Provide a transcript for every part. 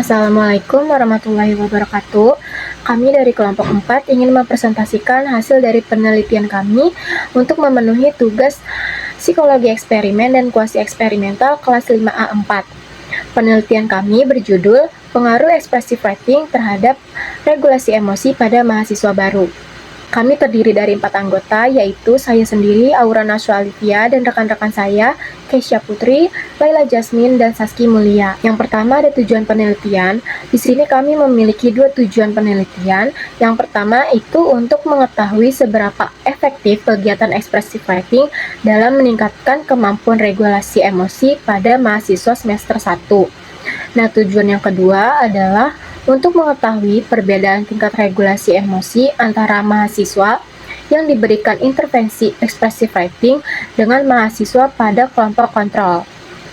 Assalamualaikum warahmatullahi wabarakatuh. Kami dari kelompok 4 ingin mempresentasikan hasil dari penelitian kami untuk memenuhi tugas psikologi eksperimen dan kuasi eksperimental kelas 5A4. Penelitian kami berjudul Pengaruh Expressive Writing terhadap Regulasi Emosi pada Mahasiswa Baru. Kami terdiri dari 4 anggota, yaitu saya sendiri, Aura Naswa Alivia, dan rekan-rekan saya, Keisha Putri, Laila Jasmine, dan Saski Mulia. Yang pertama ada tujuan penelitian. Di sini kami memiliki 2 tujuan penelitian. Yang pertama itu untuk mengetahui seberapa efektif kegiatan expressive writing dalam meningkatkan kemampuan regulasi emosi pada mahasiswa semester 1. Nah, tujuan yang kedua adalah untuk mengetahui perbedaan tingkat regulasi emosi antara mahasiswa yang diberikan intervensi expressive writing dengan mahasiswa pada kelompok kontrol.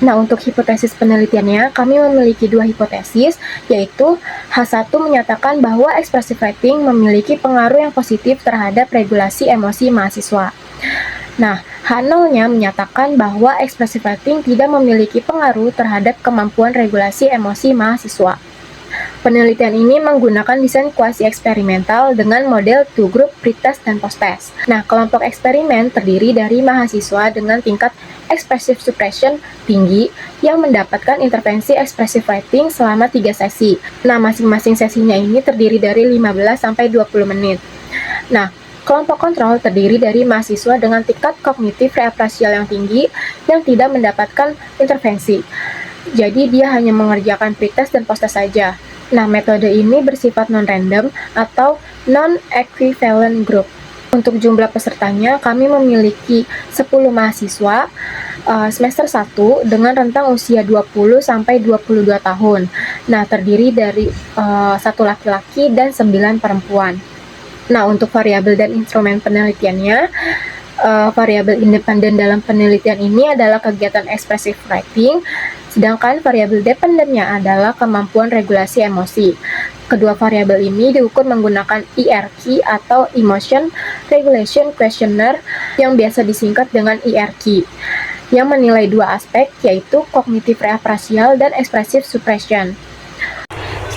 Nah, untuk hipotesis penelitiannya, kami memiliki 2 hipotesis, yaitu H1 menyatakan bahwa expressive writing memiliki pengaruh yang positif terhadap regulasi emosi mahasiswa. Nah, H0-nya menyatakan bahwa expressive writing tidak memiliki pengaruh terhadap kemampuan regulasi emosi mahasiswa. Penelitian ini menggunakan desain kuasi eksperimental dengan model two group pretest dan posttest. Nah, kelompok eksperimen terdiri dari mahasiswa dengan tingkat expressive suppression tinggi yang mendapatkan intervensi expressive writing selama 3 sesi. Nah, masing-masing sesinya ini terdiri dari 15-20 menit. Nah, kelompok kontrol terdiri dari mahasiswa dengan tingkat kognitif reapresial yang tinggi yang tidak mendapatkan intervensi. Jadi dia hanya mengerjakan pretest dan posttest saja. Nah, metode ini bersifat non-random atau non-equivalent group. Untuk jumlah pesertanya, kami memiliki 10 mahasiswa semester 1 dengan rentang usia 20-22 tahun. Nah, terdiri dari 1 laki-laki dan 9 perempuan. Nah, untuk variabel dan instrumen penelitiannya, variabel independen dalam penelitian ini adalah kegiatan expressive writing, sedangkan variabel dependennya adalah kemampuan regulasi emosi. Kedua variabel ini diukur menggunakan ERQ atau Emotion Regulation Questionnaire yang biasa disingkat dengan ERQ, yang menilai 2 aspek, yaitu kognitif reapresial dan expressive suppression.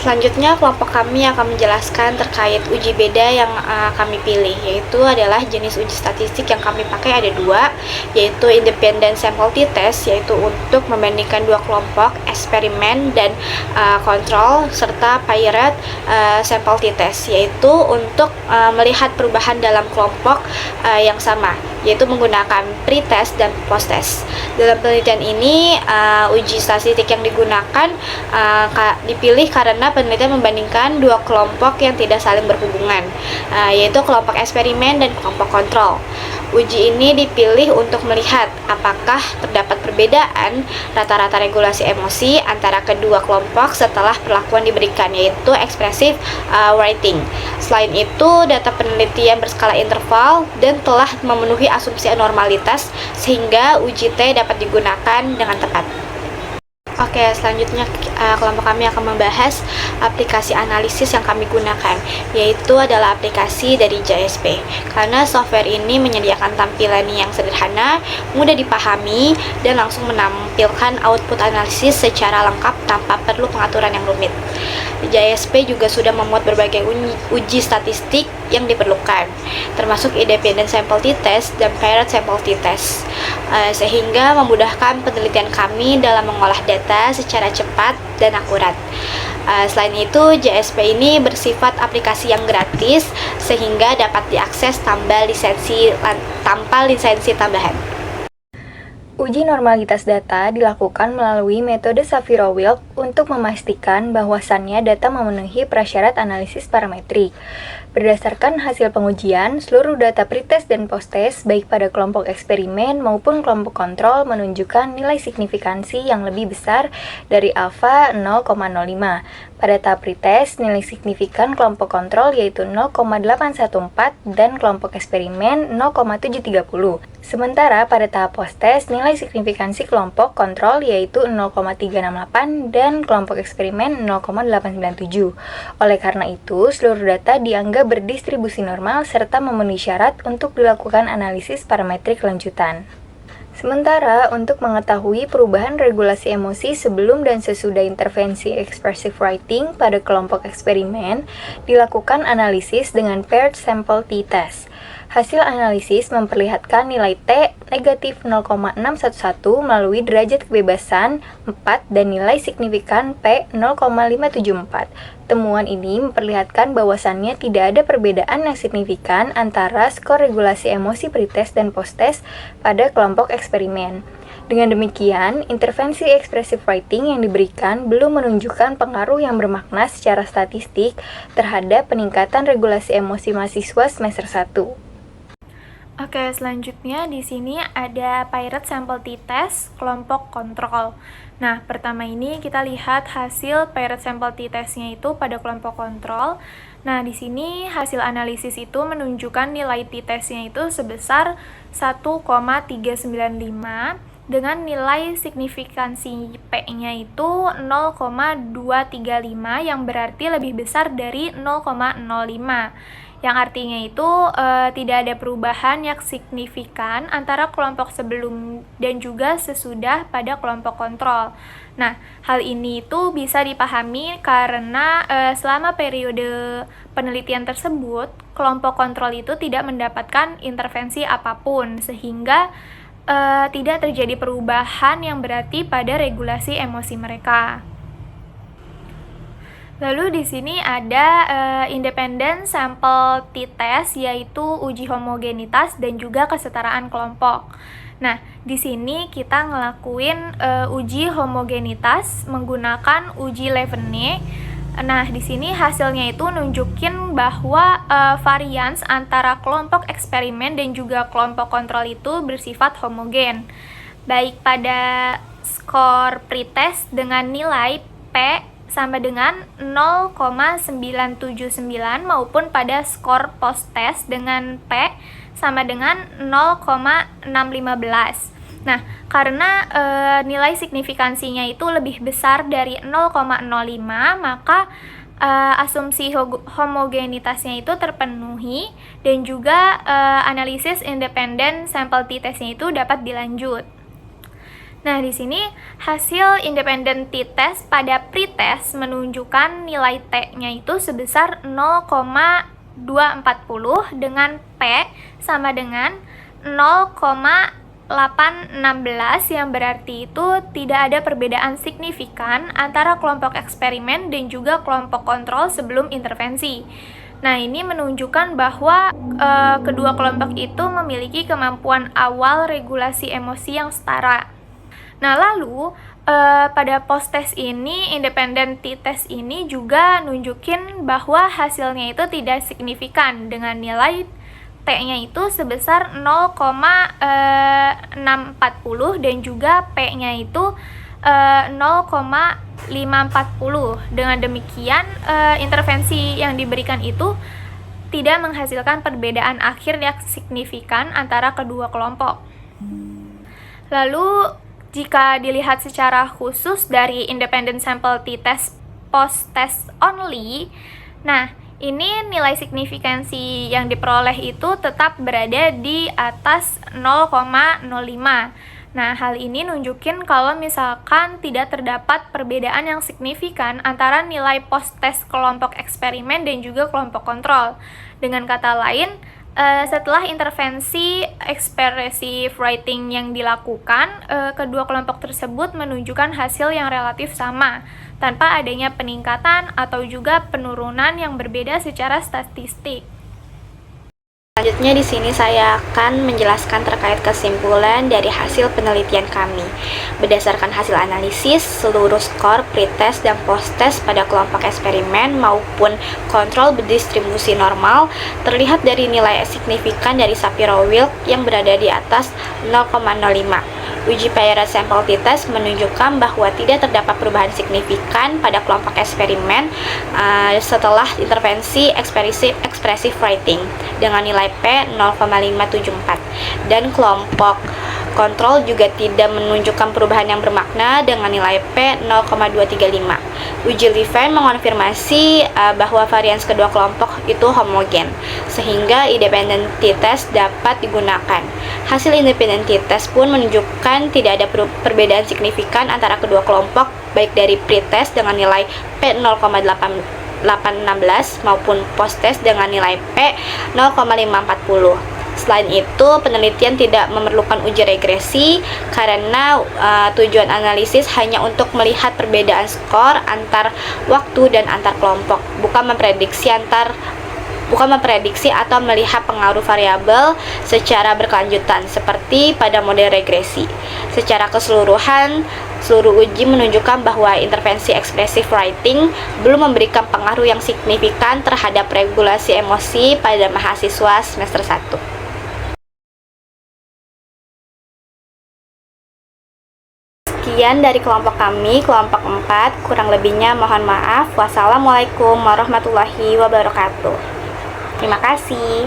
Selanjutnya, kelompok kami akan menjelaskan terkait uji beda yang kami pilih, yaitu adalah jenis uji statistik yang kami pakai ada 2, yaitu Independent Sample T-Test, yaitu untuk membandingkan 2 kelompok, eksperimen dan kontrol, serta Paired Sample T-Test, yaitu untuk melihat perubahan dalam kelompok yang sama, yaitu menggunakan pre-test dan post-test. Dalam penelitian ini, uji statistik yang digunakan dipilih karena penelitian membandingkan 2 kelompok yang tidak saling berhubungan, yaitu kelompok eksperimen dan kelompok kontrol. Uji ini dipilih untuk melihat apakah terdapat perbedaan rata-rata regulasi emosi antara kedua kelompok setelah perlakuan diberikan, yaitu expressive writing. Selain itu, data penelitian berskala interval dan telah memenuhi asumsi anormalitas sehingga uji T dapat digunakan dengan tepat. Oke, selanjutnya kelompok kami akan membahas aplikasi analisis yang kami gunakan, yaitu adalah aplikasi dari JSP. Karena software ini menyediakan tampilan yang sederhana, mudah dipahami, dan langsung menampilkan output analisis secara lengkap tanpa perlu pengaturan yang rumit. JSP juga sudah memuat berbagai uji statistik yang diperlukan, termasuk Independent Sample T-Test dan Paired Sample T-Test, sehingga memudahkan penelitian kami dalam mengolah data secara cepat dan akurat. Selain itu, JSP ini bersifat aplikasi yang gratis sehingga dapat diakses tanpa lisensi tambahan. Uji normalitas data dilakukan melalui metode Shapiro-Wilk untuk memastikan bahwasannya data memenuhi prasyarat analisis parametrik. Berdasarkan hasil pengujian, seluruh data pretest dan posttest baik pada kelompok eksperimen maupun kelompok kontrol menunjukkan nilai signifikansi yang lebih besar dari alfa 0,05. Pada tahap pretest, nilai signifikan kelompok kontrol yaitu 0,814 dan kelompok eksperimen 0,730. Sementara pada tahap posttest, nilai signifikansi kelompok kontrol yaitu 0,368 dan kelompok eksperimen 0,897. Oleh karena itu, seluruh data dianggap berdistribusi normal serta memenuhi syarat untuk dilakukan analisis parametrik lanjutan. Sementara untuk mengetahui perubahan regulasi emosi sebelum dan sesudah intervensi expressive writing pada kelompok eksperimen, dilakukan analisis dengan paired sample t-test. Hasil analisis memperlihatkan nilai T negatif 0,611 melalui derajat kebebasan 4 dan nilai signifikan P 0,574. Temuan ini memperlihatkan bahwasannya tidak ada perbedaan yang signifikan antara skor regulasi emosi pretest dan posttest pada kelompok eksperimen. Dengan demikian, intervensi expressive writing yang diberikan belum menunjukkan pengaruh yang bermakna secara statistik terhadap peningkatan regulasi emosi mahasiswa semester 1. Oke, selanjutnya di sini ada paired sample t-test kelompok kontrol. Nah, pertama ini kita lihat hasil paired sample t-testnya itu pada kelompok kontrol. Nah, di sini hasil analisis itu menunjukkan nilai t-testnya itu sebesar 1,395 dengan nilai signifikansi P-nya itu 0,235 yang berarti lebih besar dari 0,05. Yang artinya itu tidak ada perubahan yang signifikan antara kelompok sebelum dan juga sesudah pada kelompok kontrol. Nah, hal ini itu bisa dipahami karena selama periode penelitian tersebut, kelompok kontrol itu tidak mendapatkan intervensi apapun, sehingga tidak terjadi perubahan yang berarti pada regulasi emosi mereka. Lalu di sini ada independent sample t-test, yaitu uji homogenitas dan juga kesetaraan kelompok. Nah, di sini kita ngelakuin uji homogenitas menggunakan uji Levene. Nah, di sini hasilnya itu nunjukin bahwa varians antara kelompok eksperimen dan juga kelompok kontrol itu bersifat homogen, baik pada skor pretest dengan nilai P sama dengan 0,979 maupun pada skor post-test dengan P sama dengan 0,615. Nah, karena nilai signifikansinya itu lebih besar dari 0,05, maka asumsi homogenitasnya itu terpenuhi dan juga analisis independent sample t-testnya itu dapat dilanjut. Nah, di sini hasil independent t-test pada pretest menunjukkan nilai T-nya itu sebesar 0,240 dengan P sama dengan 0,816 yang berarti itu tidak ada perbedaan signifikan antara kelompok eksperimen dan juga kelompok kontrol sebelum intervensi. Nah, ini menunjukkan bahwa kedua kelompok itu memiliki kemampuan awal regulasi emosi yang setara. Nah, lalu pada post-test ini, independent t-test ini juga nunjukin bahwa hasilnya itu tidak signifikan dengan nilai T-nya itu sebesar 0,640 dan juga P-nya itu 0,540. Dengan demikian, intervensi yang diberikan itu tidak menghasilkan perbedaan akhir yang signifikan antara kedua kelompok. Lalu, jika dilihat secara khusus dari independent sample t-test post-test only, nah, ini nilai signifikansi yang diperoleh itu tetap berada di atas 0,05. Nah, hal ini nunjukin kalau misalkan tidak terdapat perbedaan yang signifikan antara nilai post-test kelompok eksperimen dan juga kelompok kontrol. Dengan kata lain, setelah intervensi expressive writing yang dilakukan, kedua kelompok tersebut menunjukkan hasil yang relatif sama, tanpa adanya peningkatan atau juga penurunan yang berbeda secara statistik. Selanjutnya di sini saya akan menjelaskan terkait kesimpulan dari hasil penelitian kami. Berdasarkan hasil analisis, seluruh skor pretest dan posttest pada kelompok eksperimen maupun kontrol berdistribusi normal terlihat dari nilai signifikan dari Shapiro-Wilk yang berada di atas 0,05. Uji paired sample t-test menunjukkan bahwa tidak terdapat perubahan signifikan pada kelompok eksperimen setelah intervensi expressive writing dengan nilai P 0,574, dan kelompok kontrol juga tidak menunjukkan perubahan yang bermakna dengan nilai P 0,235. Uji Levine mengonfirmasi bahwa varians kedua kelompok itu homogen, sehingga independent t-test dapat digunakan. Hasil independent t-test pun menunjukkan tidak ada perbedaan signifikan antara kedua kelompok, baik dari pre-test dengan nilai P 0,816 maupun post-test dengan nilai P 0,540. Selain itu, penelitian tidak memerlukan uji regresi karena tujuan analisis hanya untuk melihat perbedaan skor antar waktu dan antar kelompok, bukan memprediksi atau melihat pengaruh variabel secara berkelanjutan seperti pada model regresi. Secara keseluruhan, seluruh uji menunjukkan bahwa intervensi expressive writing belum memberikan pengaruh yang signifikan terhadap regulasi emosi pada mahasiswa semester 1. Sekian dari kelompok kami, kelompok 4. Kurang lebihnya mohon maaf. Wassalamualaikum warahmatullahi wabarakatuh. Terima kasih.